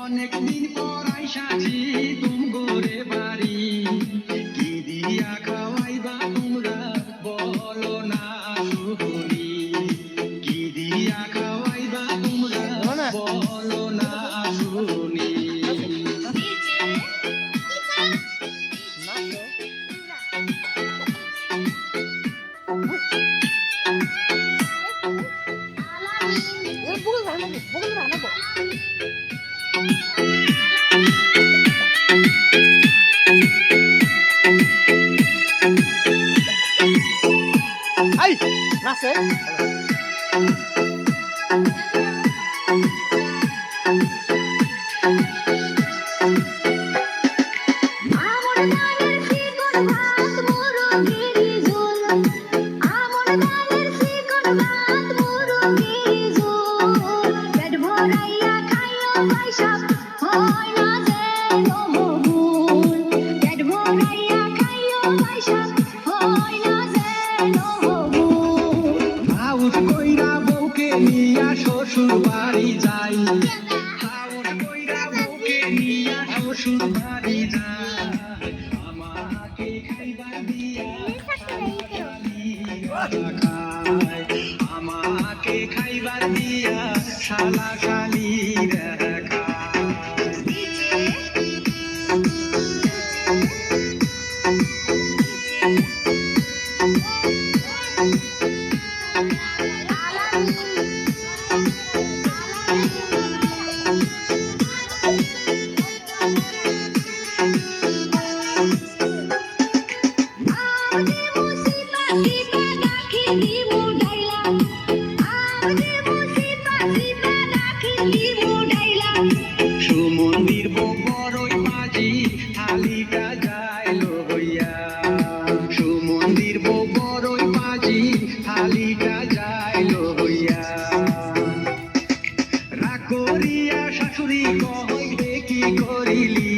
অনেক দিন পর আইসাছি তুম গোরে বাড়ি কি দিয়া খাওয়াইবা তোমরা বলো না শুনি কি দিয়া খাওয়াইবা তোমরা বলো না শুনি Ay, nace. শ্বশুর বাড়ি যাই হাওড় কইরা বউকে নিয়া শ্বশুর বাড়ি যাই আমাকে খাইবার দিয়া খায় আমাকে খাইবার দিয়া শালা শালি সুমন্দির বড়ই মাঝি থালিটা যায় লইয়া সুমন্দির বড়ই মাঝি থালিটা যায় লইয়া রাগ করিয়া শাশুড়ি কইতে কি করিলি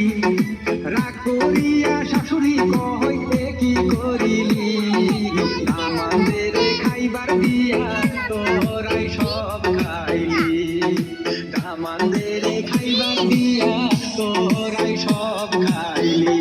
রাগ করিয়া শাশুড়ি কইতে কি করিলি আমাদের খাইবার দিয়া তোরাই সব খাইলি আমাদের খাইবার দিয়া তোরাই সব খাইলি